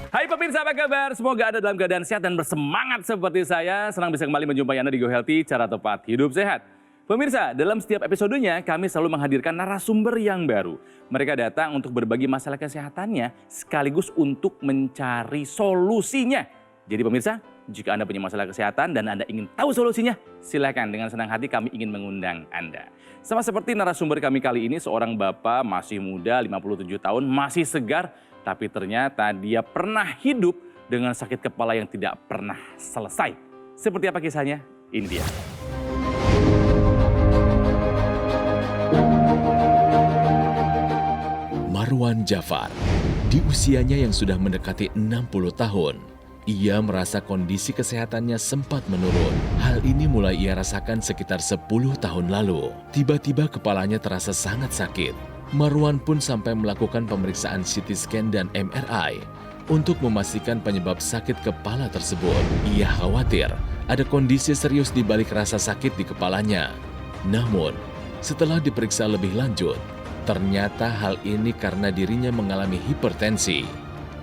Hai pemirsa, apa kabar? Semoga Anda dalam keadaan sehat dan bersemangat seperti saya. Senang bisa kembali menjumpai Anda di Go Healthy, cara tepat hidup sehat. Pemirsa, dalam setiap episodenya kami selalu menghadirkan narasumber yang baru. Mereka datang untuk berbagi masalah kesehatannya sekaligus untuk mencari solusinya. Jadi pemirsa, jika Anda punya masalah kesehatan dan Anda ingin tahu solusinya, silakan dengan senang hati kami ingin mengundang Anda. Sama seperti narasumber kami kali ini, seorang bapak masih muda, 57 tahun, masih segar, tapi ternyata dia pernah hidup dengan sakit kepala yang tidak pernah selesai. Seperti apa kisahnya? Ini dia. Marwan Jafar, di usianya yang sudah mendekati 60 tahun, ia merasa kondisi kesehatannya sempat menurun. Hal ini mulai ia rasakan sekitar 10 tahun lalu. Tiba-tiba kepalanya terasa sangat sakit. Marwan pun sampai melakukan pemeriksaan CT scan dan MRI untuk memastikan penyebab sakit kepala tersebut. Ia khawatir ada kondisi serius di balik rasa sakit di kepalanya. Namun, setelah diperiksa lebih lanjut, ternyata hal ini karena dirinya mengalami hipertensi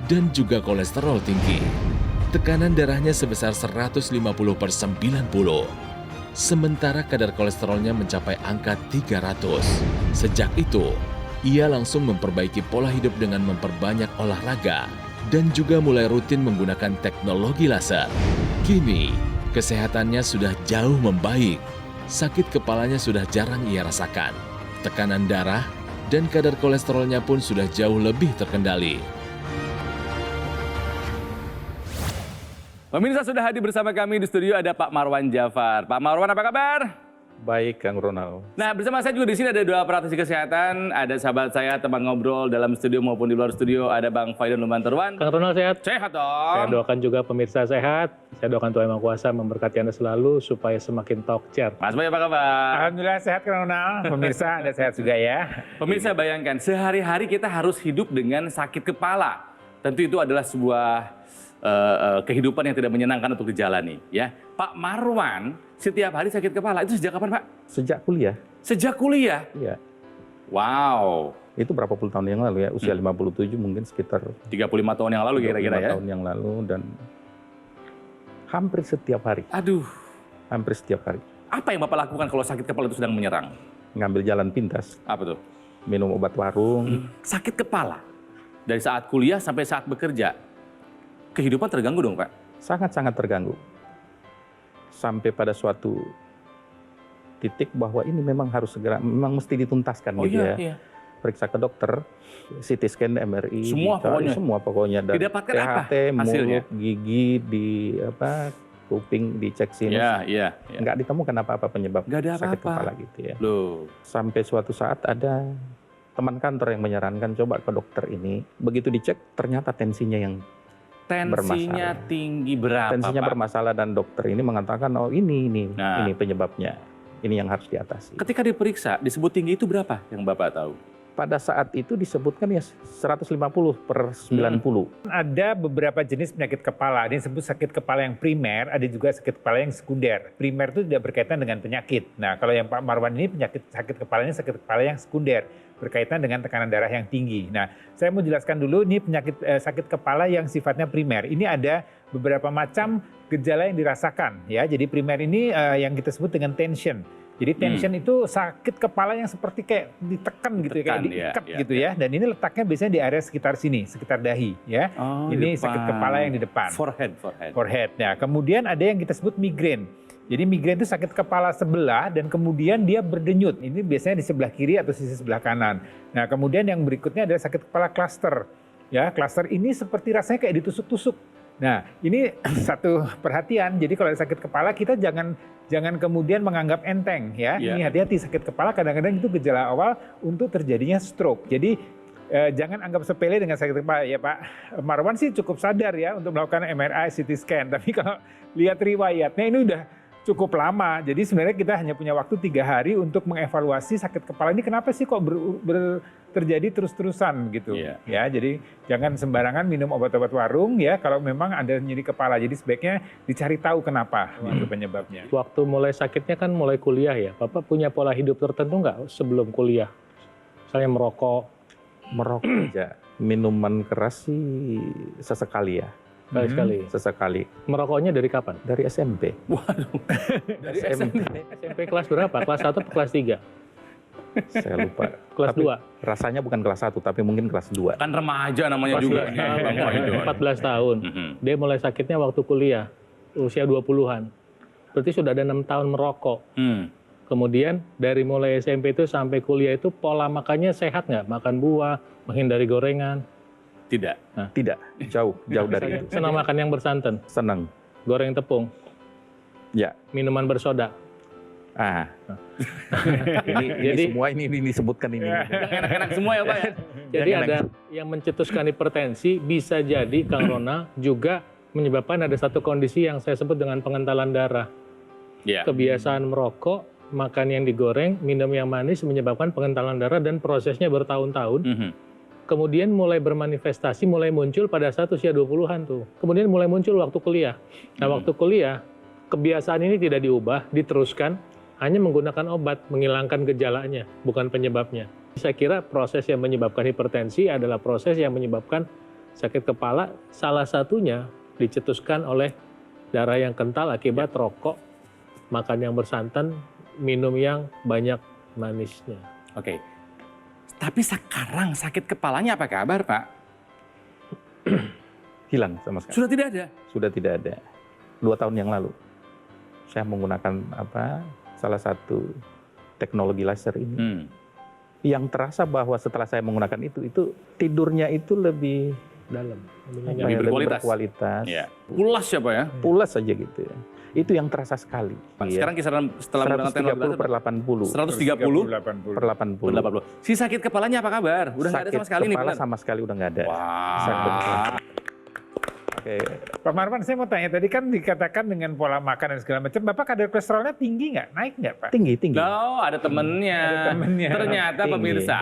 dan juga kolesterol tinggi. Tekanan darahnya sebesar 150/90. Sementara kadar kolesterolnya mencapai angka 300. Sejak itu, ia langsung memperbaiki pola hidup dengan memperbanyak olahraga dan juga mulai rutin menggunakan teknologi laser. Kini, kesehatannya sudah jauh membaik. Sakit kepalanya sudah jarang ia rasakan. Tekanan darah dan kadar kolesterolnya pun sudah jauh lebih terkendali. Pemirsa, sudah hadir bersama kami di studio ada Pak Marwan Jafar. Pak Marwan, apa kabar? Baik, Kang Ronald. Nah, bersama saya juga di sini ada dua praktisi kesehatan, ada sahabat saya teman ngobrol dalam studio maupun di luar studio, ada Bang Faidon Lumanterwan. Kang Ronald sehat? Sehat Saya dong. doakan juga pemirsa sehat. Saya doakan Tuhan Yang Maha Kuasa memberkati Anda selalu supaya semakin talk-chair. Mas Boy, apa kabar? Alhamdulillah sehat, Kang Ronald. Pemirsa, Anda sehat juga ya? Pemirsa, bayangkan sehari-hari kita harus hidup dengan sakit kepala. Tentu itu adalah sebuah kehidupan yang tidak menyenangkan untuk dijalani, ya. Pak Marwan setiap hari sakit kepala, itu sejak kapan, Pak? Sejak kuliah. Sejak kuliah? Iya. Wow. Itu berapa puluh tahun yang lalu ya, usia 57 mungkin sekitar 35 tahun yang lalu kira-kira ya? 35 tahun yang lalu dan hampir setiap hari. Aduh, Hampir setiap hari. apa yang Bapak lakukan kalau sakit kepala itu sedang menyerang? Ngambil jalan pintas, Apa tuh? minum obat warung. Sakit kepala dari saat kuliah sampai saat bekerja, kehidupan terganggu dong, Pak? Sangat-sangat terganggu. Sampai pada suatu titik bahwa ini memang harus segera, memang mesti dituntaskan gitu ya. Iya. Periksa ke dokter, CT scan, MRI, Semua pokoknya? semua pokoknya. Dan Didapatkan apa THT, hasilnya? mulut, gigi, di kuping, dicek sinus. Iya. Nggak ditemukan apa-apa penyebab Nggak ada sakit apa-apa. kepala gitu ya. Loh, Sampai suatu saat ada teman kantor yang menyarankan coba ke dokter ini. Begitu dicek ternyata tensinya yang tensinya bermasalah. tinggi berapa, Tensinya Pak? bermasalah dan dokter ini mengatakan oh ini Nah. penyebabnya. Ini yang harus diatasi. Ketika diperiksa, disebut tinggi itu berapa yang Bapak tahu? Pada saat itu disebutkan ya 150/90. Ada beberapa jenis penyakit kepala. Ada yang disebut sakit kepala yang primer, ada juga sakit kepala yang sekunder. Primer itu tidak berkaitan dengan penyakit. Nah, kalau yang Pak Marwan ini sakit kepalanya sakit kepala yang sekunder, berkaitan dengan tekanan darah yang tinggi. Nah, saya mau jelaskan dulu ini penyakit sakit kepala yang sifatnya primer. Ini ada beberapa macam gejala yang dirasakan ya. Jadi primer ini yang kita sebut dengan tension. Jadi tension itu sakit kepala yang seperti kayak ditekan gitu ya, kayak diikat gitu ya. Dan ini letaknya biasanya di area sekitar sini, sekitar dahi ya. Oh, Ini depan. sakit kepala yang di depan. Forehead. Nah, kemudian ada yang kita sebut migrain. Jadi migrain itu sakit kepala sebelah dan kemudian dia berdenyut. Ini biasanya di sebelah kiri atau sisi sebelah kanan. Nah, kemudian yang berikutnya adalah sakit kepala cluster. Ya, cluster ini seperti rasanya kayak ditusuk-tusuk. Nah, ini satu perhatian. Jadi kalau ada sakit kepala kita jangan kemudian menganggap enteng ya. Yeah. Ini hati-hati, sakit kepala kadang-kadang itu gejala awal untuk terjadinya stroke. Jadi jangan anggap sepele dengan sakit kepala. Ya Pak Marwan sih cukup sadar ya untuk melakukan MRI, CT scan. Tapi kalau lihat riwayatnya ini udah cukup lama. Jadi sebenarnya kita hanya punya waktu 3 hari untuk mengevaluasi sakit kepala ini kenapa sih kok terjadi terus-terusan gitu. Iya. Ya, jadi jangan sembarangan minum obat-obat warung ya kalau memang ada nyeri kepala. Jadi sebaiknya dicari tahu kenapa itu penyebabnya. Waktu mulai sakitnya kan mulai kuliah ya. Bapak punya pola hidup tertentu nggak sebelum kuliah? Misalnya merokok, aja. Minuman keras sih sesekali ya. sekali-sekali. Sesekali. Merokoknya dari kapan? Dari SMP. Waduh. Dari SMP. SMP kelas berapa? Kelas 1 atau kelas 3? Saya lupa. Kelas Tapi 2? rasanya bukan kelas 1, tapi mungkin kelas 2. Kan remaja namanya Kelas juga. 14 tahun. Dia mulai sakitnya waktu kuliah, usia 20-an. Berarti sudah ada 6 tahun merokok. Kemudian dari mulai SMP itu sampai kuliah itu pola makannya sehat nggak? Makan buah, menghindari gorengan. Tidak. Tidak, jauh dari itu. Senang makan yang bersantan, Senang. goreng tepung, Ya. minuman bersoda. Jadi semua ini disebutkan ini. Enak-enak semua ya Pak ya? Jadi ada yang mencetuskan hipertensi, bisa jadi Kang Ronald juga menyebabkan ada satu kondisi yang saya sebut dengan pengentalan darah. Iya. Kebiasaan merokok, makan yang digoreng, minum yang manis menyebabkan pengentalan darah dan prosesnya bertahun-tahun. Kemudian mulai bermanifestasi, mulai muncul pada saat usia 20-an tuh. Kemudian mulai muncul waktu kuliah. Nah, waktu kuliah, kebiasaan ini tidak diubah, diteruskan, hanya menggunakan obat, menghilangkan gejalanya, bukan penyebabnya. Saya kira proses yang menyebabkan hipertensi adalah proses yang menyebabkan sakit kepala, salah satunya dicetuskan oleh darah yang kental akibat rokok, makan yang bersantan, minum yang banyak manisnya. Oke. Tapi sekarang sakit kepalanya apa kabar Pak? Hilang sama sekali. Sudah tidak ada? Sudah tidak ada. 2 tahun yang lalu. Saya menggunakan salah satu teknologi laser ini. Yang terasa bahwa setelah saya menggunakan itu tidurnya itu lebih Dalam. Lebih berkualitas. Ya. Pulas ya Pak ya? pulas saja gitu ya. Itu yang terasa sekali. Pak, sekarang kisaran setelah menggunakan teknologi 130 per 80. 130 per 80. 80. Si sakit kepalanya apa kabar? Udah nggak ada sama sekali nih kepala benar? sama sekali udah nggak ada. Wah. Oke. Pak Marwan, saya mau tanya, tadi kan dikatakan dengan pola makan dan segala macam, Bapak kadar kolesterolnya tinggi nggak? Naik nggak Pak? Tinggi. No, ada temennya. Ada temennya. Ternyata Tinggi. pemirsa,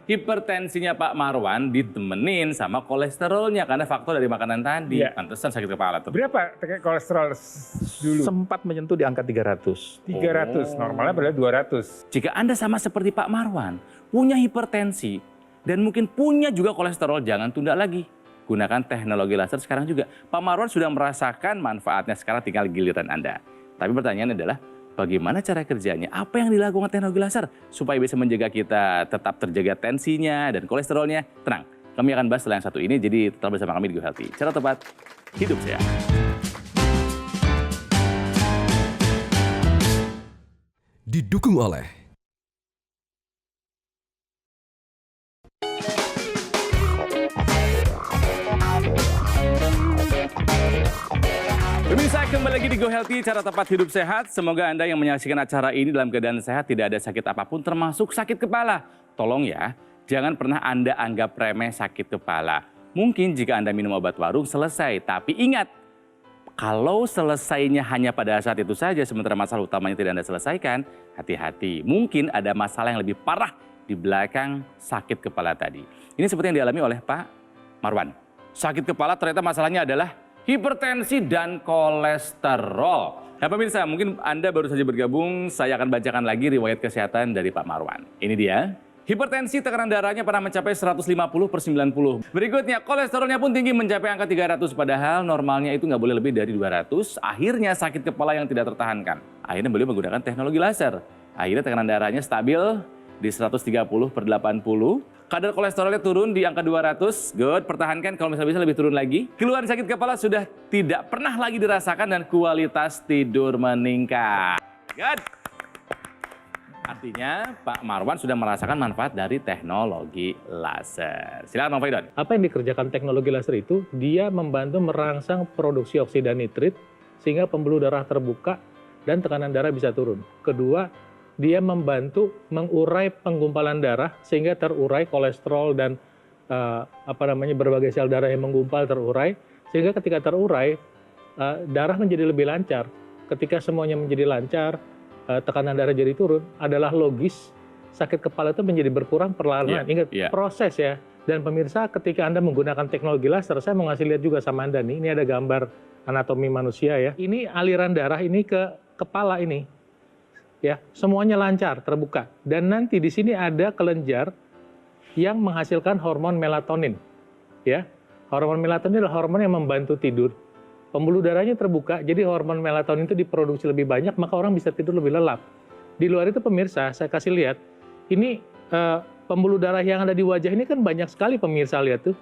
hipertensinya Pak Marwan ditemenin sama kolesterolnya karena faktor dari makanan tadi. Iya. Pantesan sakit kepala tuh. Berapa kolesterol dulu? Sempat menyentuh di angka 300. 300, normalnya pada 200. Jika Anda sama seperti Pak Marwan, punya hipertensi dan mungkin punya juga kolesterol, jangan tunda lagi. Gunakan teknologi laser sekarang juga. Pak Marwan sudah merasakan manfaatnya, sekarang tinggal giliran Anda. Tapi pertanyaannya adalah, bagaimana cara kerjanya? Apa yang dilakukan teknologi laser supaya bisa menjaga kita tetap terjaga tensinya dan kolesterolnya? Tenang, kami akan bahas setelah yang satu ini, jadi tetap bersama kami di Go Healthy. Cara tepat, hidup sehat. Didukung oleh Pemirsa, kembali lagi di Go Healthy, cara tepat hidup sehat. Semoga Anda yang menyaksikan acara ini dalam keadaan sehat, tidak ada sakit apapun termasuk sakit kepala. Tolong ya, jangan pernah Anda anggap remeh sakit kepala. Mungkin jika Anda minum obat warung selesai, tapi ingat, kalau selesainya hanya pada saat itu saja, sementara masalah utamanya tidak Anda selesaikan, hati-hati. Mungkin ada masalah yang lebih parah di belakang sakit kepala tadi. Ini seperti yang dialami oleh Pak Marwan. Sakit kepala ternyata masalahnya adalah hipertensi dan kolesterol. Nah pemirsa, mungkin Anda baru saja bergabung, saya akan bacakan lagi riwayat kesehatan dari Pak Marwan. Ini dia. Hipertensi, tekanan darahnya pernah mencapai 150/90. Berikutnya, kolesterolnya pun tinggi mencapai angka 300, padahal normalnya itu nggak boleh lebih dari 200. Akhirnya sakit kepala yang tidak tertahankan. Akhirnya beliau menggunakan teknologi laser. Akhirnya tekanan darahnya stabil di 130/80. Kadar kolesterolnya turun di angka 200. Good, pertahankan, kalau misalnya bisa lebih turun lagi. Keluhan sakit kepala sudah tidak pernah lagi dirasakan dan kualitas tidur meningkat. Good. Artinya Pak Marwan sudah merasakan manfaat dari teknologi laser. Silakan Bang Faidon. Apa yang dikerjakan teknologi laser itu, dia membantu merangsang produksi oksida nitrit sehingga pembuluh darah terbuka dan tekanan darah bisa turun. Kedua, dia membantu mengurai penggumpalan darah sehingga terurai kolesterol dan berbagai sel darah yang menggumpal terurai, sehingga ketika terurai darah menjadi lebih lancar. ketika semuanya menjadi lancar, tekanan darah jadi turun, adalah logis sakit kepala itu menjadi berkurang perlahan-lahan. Ingat, proses ya. Dan pemirsa, ketika Anda menggunakan teknologi laser, saya mau ngasih lihat juga sama Anda nih, ini ada gambar anatomi manusia ya. Ini aliran darah ini ke kepala ini. Ya, semuanya lancar, terbuka. Dan nanti di sini ada kelenjar yang menghasilkan hormon melatonin. Ya. Hormon melatonin adalah hormon yang membantu tidur. Pembuluh darahnya terbuka, jadi hormon melatonin itu diproduksi lebih banyak, maka orang bisa tidur lebih lelap. Di luar itu pemirsa, saya kasih lihat, ini pembuluh darah yang ada di wajah ini kan banyak sekali pemirsa, lihat tuh.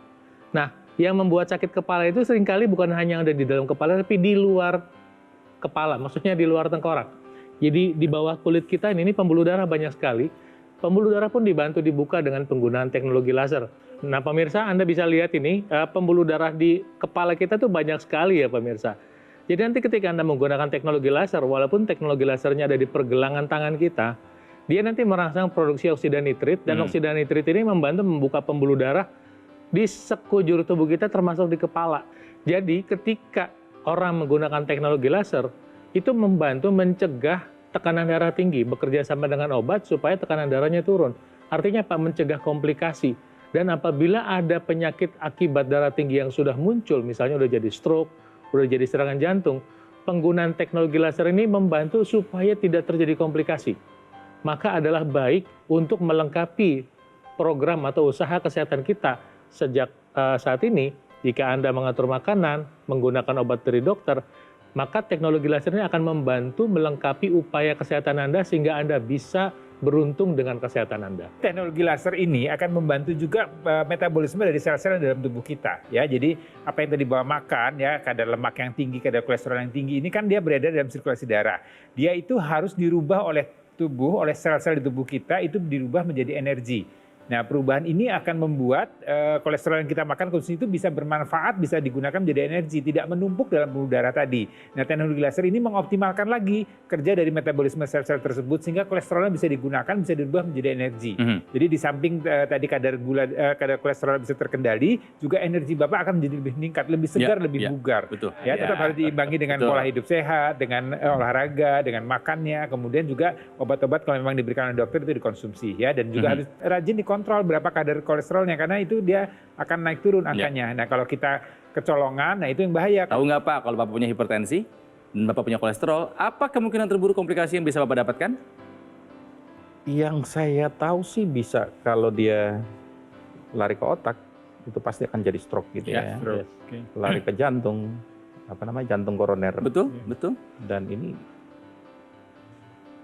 Nah, yang membuat sakit kepala itu seringkali bukan hanya yang ada di dalam kepala, tapi di luar kepala, maksudnya di luar tengkorak. Jadi di bawah kulit kita ini pembuluh darah banyak sekali. Pembuluh darah pun dibantu dibuka dengan penggunaan teknologi laser. Nah pemirsa, Anda bisa lihat ini, pembuluh darah di kepala kita tuh banyak sekali ya pemirsa. Jadi nanti ketika Anda menggunakan teknologi laser, walaupun teknologi lasernya ada di pergelangan tangan kita, dia nanti merangsang produksi oksida nitrit, dan oksida nitrit ini membantu membuka pembuluh darah di sekujur tubuh kita termasuk di kepala. Jadi ketika orang menggunakan teknologi laser, itu membantu mencegah tekanan darah tinggi, bekerja sama dengan obat supaya tekanan darahnya turun. Artinya apa? Mencegah komplikasi. Dan apabila ada penyakit akibat darah tinggi yang sudah muncul, misalnya udah jadi stroke, udah jadi serangan jantung, penggunaan teknologi laser ini membantu supaya tidak terjadi komplikasi. Maka adalah baik untuk melengkapi program atau usaha kesehatan kita sejak saat ini. Jika Anda mengatur makanan, menggunakan obat dari dokter, maka teknologi laser ini akan membantu melengkapi upaya kesehatan Anda sehingga Anda bisa beruntung dengan kesehatan Anda. Teknologi laser ini akan membantu juga metabolisme dari sel-sel dalam tubuh kita. Ya, jadi apa yang tadi bawa makan, ya kadar lemak yang tinggi, kadar kolesterol yang tinggi, ini kan dia beredar dalam sirkulasi darah. Dia itu harus dirubah oleh tubuh, oleh sel-sel di tubuh kita, itu dirubah menjadi energi. Nah, perubahan ini akan membuat kolesterol yang kita makan konsumsi itu bisa bermanfaat, bisa digunakan menjadi energi, tidak menumpuk dalam pembuluh darah tadi. Nah, teknologi laser ini mengoptimalkan lagi kerja dari metabolisme sel-sel tersebut sehingga kolesterolnya bisa digunakan, bisa dirubah menjadi energi. Jadi di samping tadi kadar kolesterol bisa terkendali, juga energi Bapak akan menjadi lebih meningkat, lebih segar, lebih bugar. Betul. Ya, tetap harus diimbangi dengan pola hidup sehat, dengan olahraga, dengan makannya, kemudian juga obat-obat kalau memang diberikan oleh dokter itu dikonsumsi ya, dan juga harus rajin dikontrol berapa kadar kolesterolnya, karena itu dia akan naik turun angkanya. Nah kalau kita kecolongan, nah itu yang bahaya. Tahu nggak Pak, kalau Bapak punya hipertensi dan Bapak punya kolesterol, apa kemungkinan terburuk komplikasi yang bisa Bapak dapatkan? Yang saya tahu sih bisa kalau dia lari ke otak, itu pasti akan jadi stroke gitu ya. Stroke. Lari ke jantung, jantung koroner. Betul, betul. Dan ini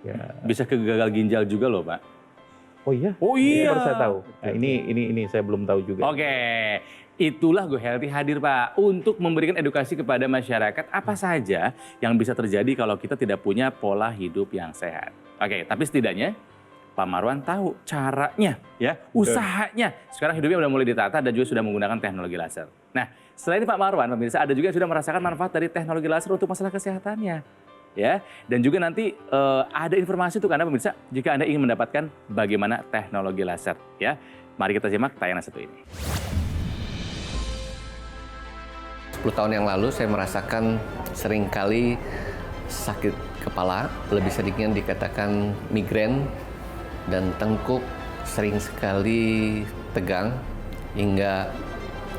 ya Bisa ke gagal ginjal juga loh Pak. oh iya. Ini baru saya tahu. Nah, ini saya belum tahu juga. Oke, itulah Go Healthy hadir Pak untuk memberikan edukasi kepada masyarakat apa saja yang bisa terjadi kalau kita tidak punya pola hidup yang sehat. Oke, tapi setidaknya Pak Marwan tahu caranya, ya, usahanya. Sekarang hidupnya udah mulai ditata dan juga sudah menggunakan teknologi laser. Nah, selain Pak Marwan, pemirsa ada juga yang sudah merasakan manfaat dari teknologi laser untuk masalah kesehatannya. Ya, dan juga nanti ada informasi untuk Anda pemirsa jika Anda ingin mendapatkan bagaimana teknologi laser. Ya, mari kita simak tayangan satu ini. 10 tahun yang lalu saya merasakan seringkali sakit kepala, lebih sedikitnya dikatakan migrain, dan tengkuk sering sekali tegang hingga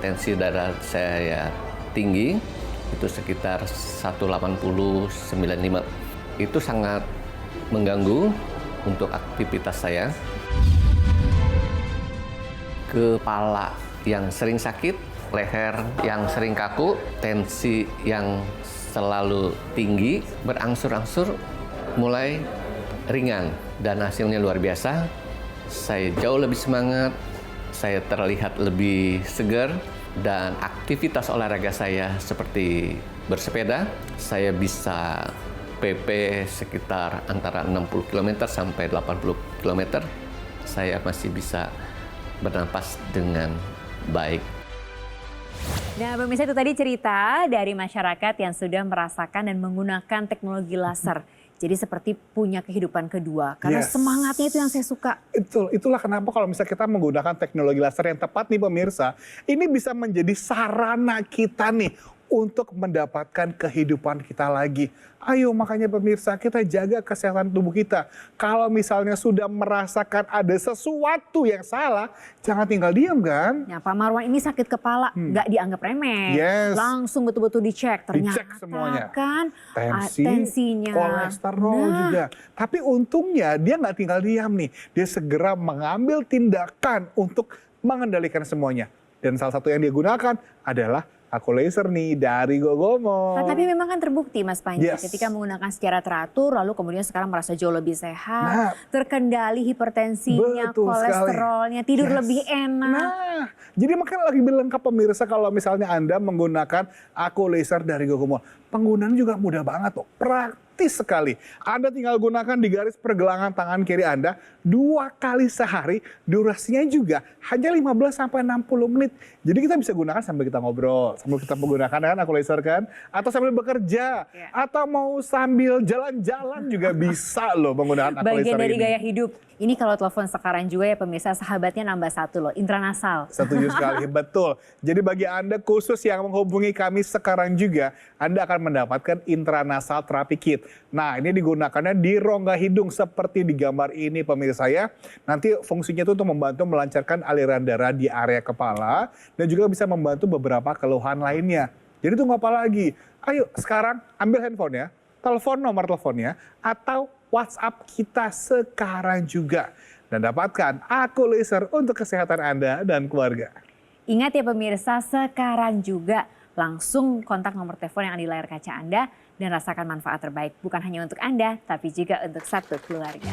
tensi darah saya tinggi. Itu sekitar 180/95. Itu sangat mengganggu untuk aktivitas saya. Kepala yang sering sakit, leher yang sering kaku, tensi yang selalu tinggi, berangsur-angsur mulai ringan dan hasilnya luar biasa. Saya jauh lebih semangat, saya terlihat lebih segar. Dan aktivitas olahraga saya seperti bersepeda, saya bisa PP sekitar antara 60 km sampai 80 km. Saya masih bisa bernapas dengan baik. Nah, pemirsa itu tadi cerita dari masyarakat yang sudah merasakan dan menggunakan teknologi laser. Jadi seperti punya kehidupan kedua. Karena semangatnya itu yang saya suka. Itulah kenapa kalau misalnya kita menggunakan teknologi laser yang tepat nih pemirsa, ini bisa menjadi sarana kita nih untuk mendapatkan kehidupan kita lagi. Ayo makanya pemirsa, kita jaga kesehatan tubuh kita. Kalau misalnya sudah merasakan ada sesuatu yang salah, jangan tinggal diam kan. Ya, Pak Marwan ini sakit kepala, nggak dianggap remeh. Yes. Langsung betul-betul dicek. Ternyata Dicek semuanya. kan Tensinya, kolesterol Nah. juga. Tapi untungnya dia nggak tinggal diam nih. Dia segera mengambil tindakan untuk mengendalikan semuanya. Dan salah satu yang dia gunakan adalah Aku Laser nih dari Gogomo. Nah, tapi memang kan terbukti Mas Panji Yes. ketika menggunakan secara teratur lalu kemudian sekarang merasa jauh lebih sehat, Nah. terkendali hipertensinya, Betul sekali. kolesterolnya, tidur Yes. lebih enak. Nah, jadi makanya lagi lengkap pemirsa kalau misalnya Anda menggunakan Aku Laser dari Gogomo. Penggunaan juga mudah banget tuh, praktis sekali. Anda tinggal gunakan di garis pergelangan tangan kiri Anda 2 kali sehari, durasinya juga hanya 15-60 menit. Jadi kita bisa gunakan sambil kita ngobrol, sambil kita menggunakan kan Aku Laser kan, atau sambil bekerja, atau mau sambil jalan-jalan juga bisa loh menggunakan Aku Laser Bagian dari ini. gaya hidup. Ini kalau telepon sekarang juga ya pemirsa, sahabatnya nambah 1 loh, intranasal. Setuju sekali, betul. Jadi bagi Anda khusus yang menghubungi kami sekarang juga, Anda akan mendapatkan intranasal therapy kit. Nah, ini digunakannya di rongga hidung seperti di gambar ini pemirsa ya. Nanti fungsinya itu untuk membantu melancarkan aliran darah di area kepala dan juga bisa membantu beberapa keluhan lainnya. Jadi tunggu apa lagi? Ayo sekarang ambil handphone ya, telepon nomor teleponnya atau WhatsApp kita sekarang juga. Dan dapatkan Aku Laser untuk kesehatan Anda dan keluarga. Ingat ya pemirsa, sekarang juga langsung kontak nomor telepon yang ada di layar kaca Anda dan rasakan manfaat terbaik. Bukan hanya untuk Anda, tapi juga untuk satu keluarga.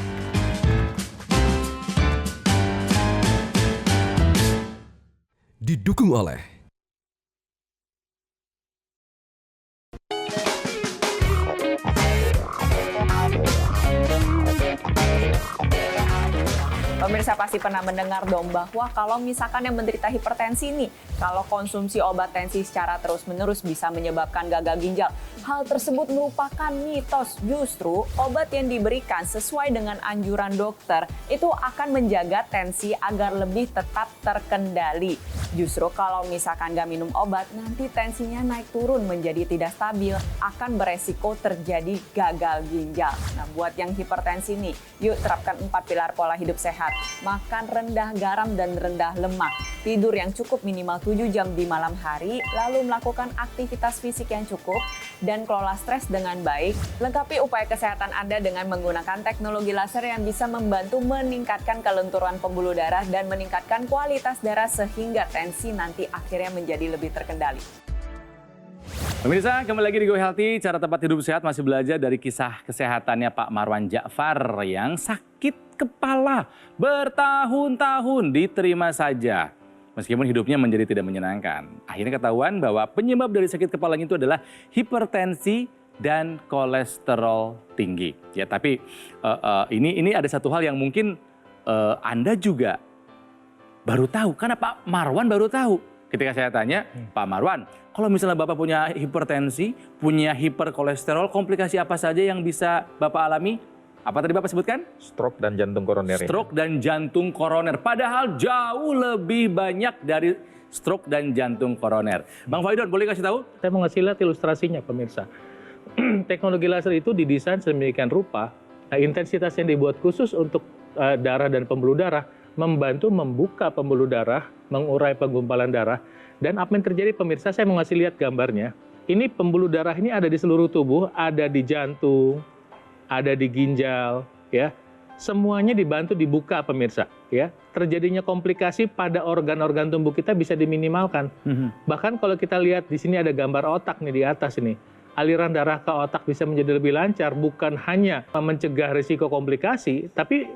Didukung oleh Pemirsa pasti pernah mendengar dong bahwa kalau misalkan yang menderita hipertensi nih, kalau konsumsi obat tensi secara terus-menerus bisa menyebabkan gagal ginjal. Hal tersebut merupakan mitos. Justru obat yang diberikan sesuai dengan anjuran dokter itu akan menjaga tensi agar lebih tetap terkendali. Justru kalau misalkan nggak minum obat, nanti tensinya naik turun menjadi tidak stabil, akan beresiko terjadi gagal ginjal. Nah, buat yang hipertensi nih, yuk terapkan 4 pilar pola hidup sehat. Makan rendah garam dan rendah lemak, tidur yang cukup minimal 7 jam di malam hari, lalu melakukan aktivitas fisik yang cukup, dan kelola stres dengan baik. Lengkapi upaya kesehatan Anda dengan menggunakan teknologi laser yang bisa membantu meningkatkan kelenturan pembuluh darah dan meningkatkan kualitas darah sehingga tensi nanti akhirnya menjadi lebih terkendali. Pemirsa, kembali lagi di Go Healthy, cara tepat hidup sehat masih belajar dari kisah kesehatannya Pak Marwan Ja'far yang sakit kepala bertahun-tahun diterima saja. Meskipun hidupnya menjadi tidak menyenangkan. Akhirnya ketahuan bahwa penyebab dari sakit kepalanya itu adalah hipertensi dan kolesterol tinggi. Ya, tapi ini ada satu hal yang mungkin Anda juga baru tahu, karena Pak Marwan baru tahu. Ketika saya tanya, Pak Marwan, kalau misalnya Bapak punya hipertensi, punya hiperkolesterol, komplikasi apa saja yang bisa Bapak alami? Apa tadi Bapak sebutkan? Stroke dan jantung koroner. Stroke dan jantung koroner. Padahal jauh lebih banyak dari stroke dan jantung koroner. Bang Faidon, boleh kasih tahu? Saya mau ngasih lihat ilustrasinya pemirsa. Teknologi laser itu didesain sedemikian rupa, intensitas yang dibuat khusus untuk darah dan pembuluh darah, membantu membuka pembuluh darah, mengurai penggumpalan darah. Dan apa yang terjadi pemirsa, saya mau ngasih lihat gambarnya. Ini pembuluh darah ini ada di seluruh tubuh, ada di jantung, ada di ginjal, ya. Semuanya dibantu dibuka pemirsa, ya. Terjadinya komplikasi pada organ-organ tubuh kita bisa diminimalkan. Bahkan kalau kita lihat di sini ada gambar otak nih di atas ini. Aliran darah ke otak bisa menjadi lebih lancar, bukan hanya mencegah risiko komplikasi, tapi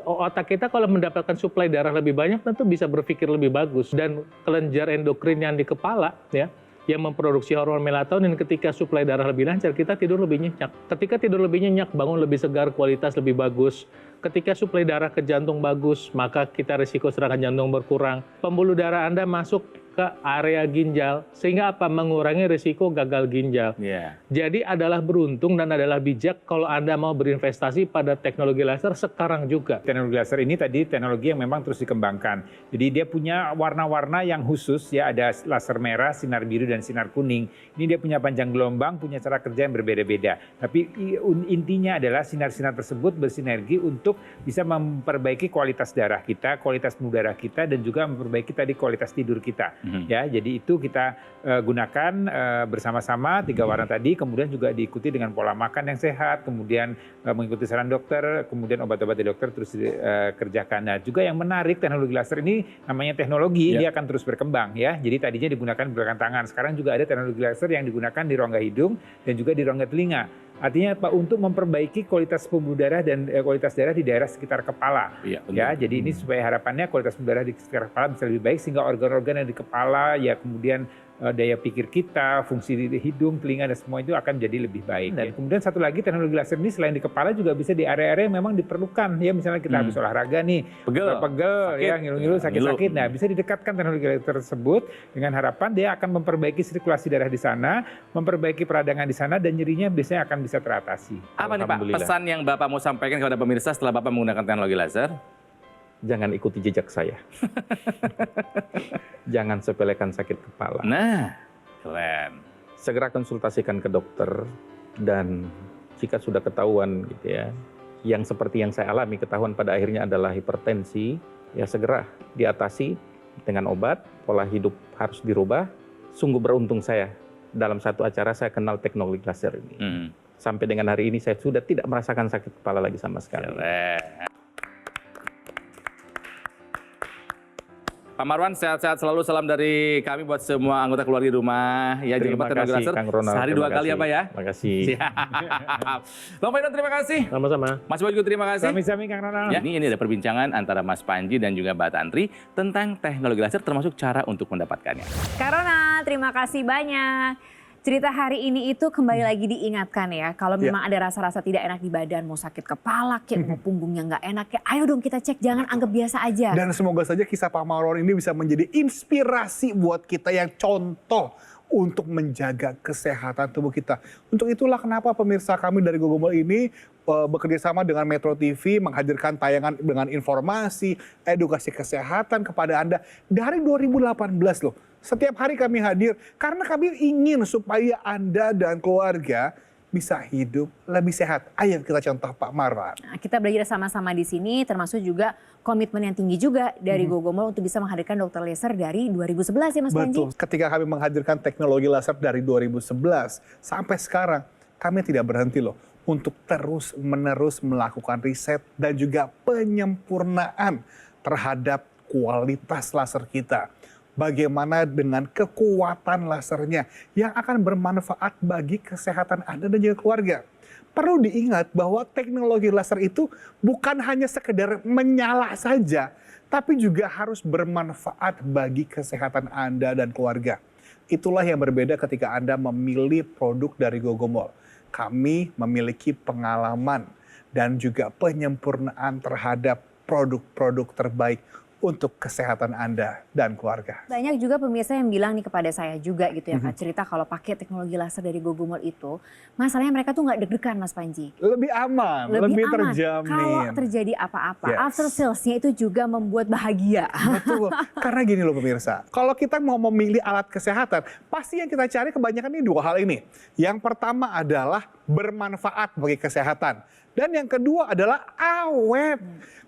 otak kita kalau mendapatkan suplai darah lebih banyak tentu bisa berpikir lebih bagus. Dan kelenjar endokrin yang di kepala ya, yang memproduksi hormon melatonin, ketika suplai darah lebih lancar kita tidur lebih nyenyak. Ketika tidur lebih nyenyak, bangun lebih segar, kualitas lebih bagus. Ketika suplai darah ke jantung bagus, maka kita risiko serangan jantung berkurang. Pembuluh darah Anda masuk ke area ginjal, sehingga apa? Mengurangi risiko gagal ginjal. Jadi adalah beruntung dan adalah bijak kalau Anda mau berinvestasi pada teknologi laser sekarang juga. Teknologi laser ini tadi teknologi yang memang terus dikembangkan. Jadi dia punya warna-warna yang khusus, ya, ada laser merah, sinar biru, dan sinar kuning. Ini dia punya panjang gelombang, punya cara kerja yang berbeda-beda. Tapi intinya adalah sinar-sinar tersebut bersinergi untuk bisa memperbaiki kualitas darah kita, kualitas pembuluh darah kita, dan juga memperbaiki tadi kualitas tidur kita. Ya, jadi itu kita gunakan bersama-sama 3 warna tadi, kemudian juga diikuti dengan pola makan yang sehat, kemudian mengikuti saran dokter, kemudian obat-obat dari dokter terus dikerjakan. Nah, juga yang menarik teknologi laser ini namanya teknologi, dia akan terus berkembang, ya. Jadi tadinya digunakan di belakang tangan, sekarang juga ada teknologi laser yang digunakan di rongga hidung dan juga di rongga telinga. Artinya apa? Untuk memperbaiki kualitas pembuluh darah dan kualitas darah di daerah sekitar kepala. Ya, jadi ini supaya harapannya kualitas pembuluh darah di sekitar kepala bisa lebih baik, sehingga organ-organ yang di kepala, ya, kemudian daya pikir kita, fungsi di hidung, telinga, dan semua itu akan jadi lebih baik. Dan kemudian satu lagi, teknologi laser ini selain di kepala juga bisa di area-area yang memang diperlukan. Ya, misalnya kita habis olahraga nih, pegel, ya, ngilu-ngilu, sakit-sakit. Nah, bisa didekatkan teknologi laser tersebut dengan harapan dia akan memperbaiki sirkulasi darah di sana, memperbaiki peradangan di sana, dan nyerinya biasanya akan bisa teratasi. Apa nih Pak pesan yang Bapak mau sampaikan kepada pemirsa setelah Bapak menggunakan teknologi laser? Jangan ikuti jejak saya. Jangan sepelekan sakit kepala. Nah, keren. Segera konsultasikan ke dokter, dan jika sudah ketahuan gitu ya, yang seperti yang saya alami, ketahuan pada akhirnya adalah hipertensi, ya segera diatasi dengan obat, pola hidup harus dirubah. Sungguh beruntung saya, dalam satu acara saya kenal teknologi laser ini. Sampai dengan hari ini saya sudah tidak merasakan sakit kepala lagi sama sekali. Pak Marwan, sehat-sehat selalu. Salam dari kami buat semua anggota keluarga di rumah. Ya, jangan lupa teknologi laser sehari 2 kali ya Pak ya. Terima kasih. Bang Faidan, terima kasih. Sama-sama. Mas Boy juga terima kasih. Sami-sami Kang Ronald. Ya, ini ada perbincangan antara Mas Panji dan juga Mbak Tantri tentang teknologi laser, termasuk cara untuk mendapatkannya. Kak Ronald, terima kasih banyak. Cerita hari ini itu kembali lagi diingatkan ya, kalau memang ada rasa-rasa tidak enak di badan, mau sakit kepala, mau punggungnya nggak enak, ya ayo dong kita cek, jangan anggap biasa aja. Dan semoga saja kisah Pak Marwan ini bisa menjadi inspirasi buat kita yang contoh untuk menjaga kesehatan tubuh kita. Untuk itulah kenapa pemirsa kami dari Gogomol ini bekerja sama dengan Metro TV menghadirkan tayangan dengan informasi, edukasi kesehatan kepada Anda dari 2018 loh. Setiap hari kami hadir karena kami ingin supaya Anda dan keluarga bisa hidup lebih sehat. Ayo kita contoh Pak Marwan. Nah, kita belajar sama-sama di sini, termasuk juga komitmen yang tinggi juga dari Gogomol untuk bisa menghadirkan dokter laser dari 2011 ya Mas Panji? Betul, ketika kami menghadirkan teknologi laser dari 2011 sampai sekarang, kami tidak berhenti loh untuk terus-menerus melakukan riset dan juga penyempurnaan terhadap kualitas laser kita. Bagaimana dengan kekuatan lasernya yang akan bermanfaat bagi kesehatan Anda dan juga keluarga. Perlu diingat bahwa teknologi laser itu bukan hanya sekedar menyala saja, tapi juga harus bermanfaat bagi kesehatan Anda dan keluarga. Itulah yang berbeda ketika Anda memilih produk dari Gogomol. Kami memiliki pengalaman dan juga penyempurnaan terhadap produk-produk terbaik untuk kesehatan Anda dan keluarga. Banyak juga pemirsa yang bilang nih kepada saya juga gitu ya Kak, cerita kalau pakai teknologi laser dari Gogomol itu, masalahnya mereka tuh nggak deg-degan Mas Panji. Lebih aman, lebih terjamin. Kalau terjadi apa-apa, after sales-nya itu juga membuat bahagia. Betul, karena gini loh pemirsa, kalau kita mau memilih alat kesehatan, pasti yang kita cari kebanyakan ini 2 hal ini. Yang pertama adalah bermanfaat bagi kesehatan. Dan yang kedua adalah awet.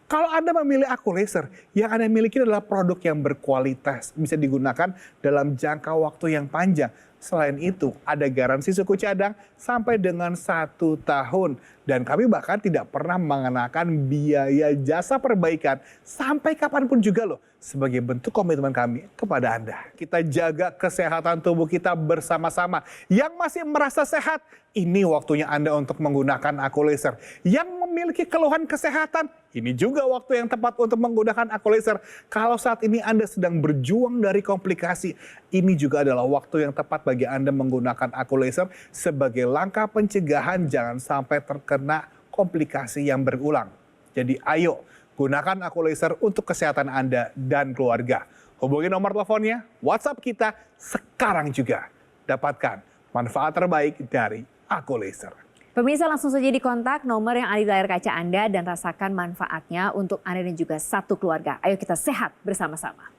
Kalau Anda memilih aku laser, yang Anda miliki adalah produk yang berkualitas, bisa digunakan dalam jangka waktu yang panjang. Selain itu, ada garansi suku cadang sampai dengan 1 tahun. Dan kami bahkan tidak pernah mengenakan biaya jasa perbaikan sampai kapanpun juga loh. Sebagai bentuk komitmen kami kepada Anda. Kita jaga kesehatan tubuh kita bersama-sama. Yang masih merasa sehat, ini waktunya Anda untuk menggunakan aku laser. Yang memiliki keluhan kesehatan, ini juga waktu yang tepat untuk menggunakan aku laser. Kalau saat ini Anda sedang berjuang dari komplikasi, ini juga adalah waktu yang tepat bagi Anda menggunakan aku laser sebagai langkah pencegahan jangan sampai terkena komplikasi yang berulang. Jadi ayo, gunakan aku laser untuk kesehatan Anda dan keluarga. Hubungi nomor teleponnya, WhatsApp kita sekarang juga. Dapatkan manfaat terbaik dari Aku Laser. Pemirsa langsung saja dikontak nomor yang ada di layar kaca Anda dan rasakan manfaatnya untuk Anda dan juga satu keluarga. Ayo kita sehat bersama-sama.